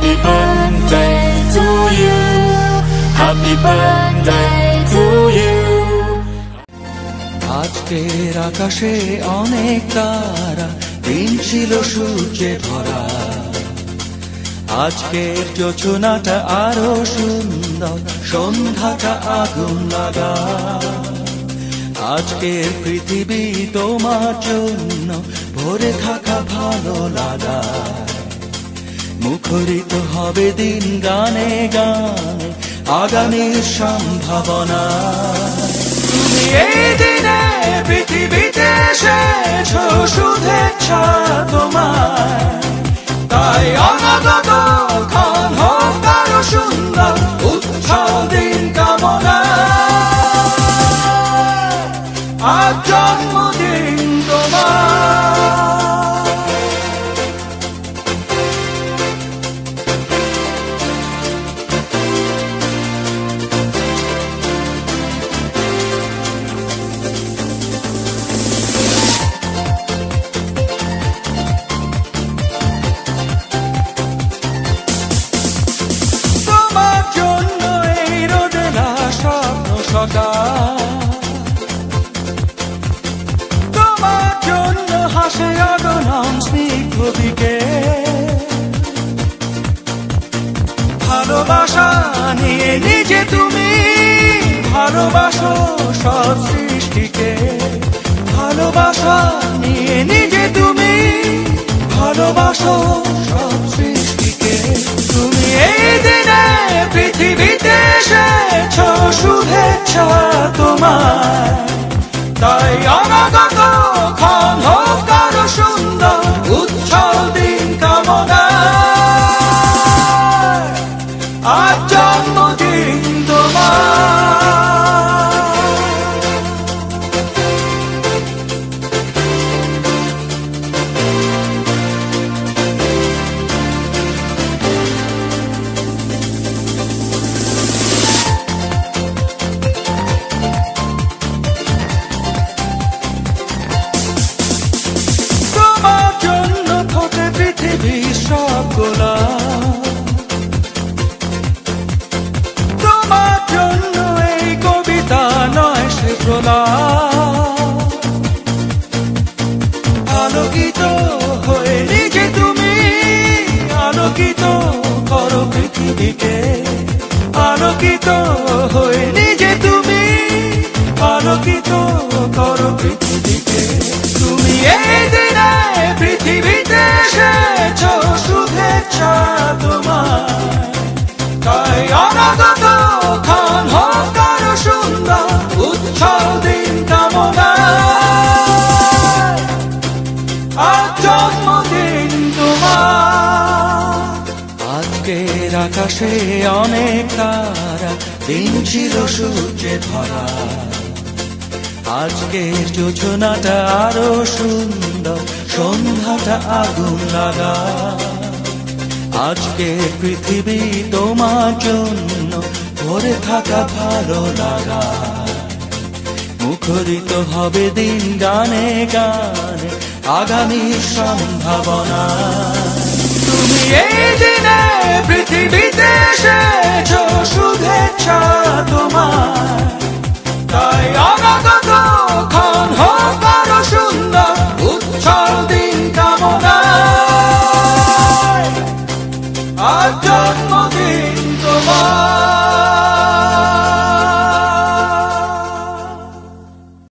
Happy birthday to you, happy birthday to you. আজকের আকাশে অনেক তারা, দিন ছিল সূর্যে ভরা। আজকের যোজনাটা আরো সুন্দর, সন্ধ্যাটা আগুন লাগা। আজকের পৃথিবী তোমার জন্য ভরে থাকা ভালো লাগা। মুখরিত হবে দিন গানে গানে, আগামীর সম্ভাবনা। তুমি এই দিনে পৃথিবীতে এসেছো, শুভেচ্ছা তোমার। তাই অনাগত ক্ষণ হোক আরো সুন্দর, উৎসব দিন কামনা। আজ জন্মদিন তোমার। তোমার জন্য হাসে অগণন স্নিগ্ধ বিকেল। ভালোবাসা নিয়ে নিজে তুমি ভালোবাসো সব সৃষ্টিকে। ভালোবাসা নিয়ে নিজে তুমি ভালোবাসো সব সৃষ্টিকে। তুমি এই দিনে পৃথিবীতে এসেছো, শুভেচ্ছা তোমার। তাই অনাগত ক্ষণ হোক আরো সুন্দর, উৎসব দিন কামনা। আজ জন্মদিন তোমার। তোমার জন্য এই কবিতা নয় সে প্রলাপ। আলোকিত হয়ে নিজে তুমি আলোকিত করো পৃথিবীকে। আলোকিত হয়ে নিজে তুমি আলোকিত করো পৃথিবীকে। তুমি এই দিনে পৃথিবীতে এসেছো, শুভেচ্ছা তোমার। তাই অনাগত ক্ষণ হোক আরো সুন্দর, উৎসব দিন কামনা। আজ জন্মদিন তোমার। আজকের আকাশে অনেক তারা, দিন ছিল সূর্যে ভরা। আজকের যোজনাটা আরো সুন্দর, সন্ধ্যাটা আগুন লাগা। আজকে পৃথিবী তোমার জন্য ভরে থাকা ভালো লাগা। মুখরিত হবে দিন গানে গানে, আগামীর সম্ভাবনা। তুমি এই দিনে পৃথিবীতে এসেছো, শুভেচ্ছা তোমার। তাই অনাগত ক্ষণ হোক আরো সুন্দর, উৎসব দিন কামনা। আজ জন্মদিন তোমার।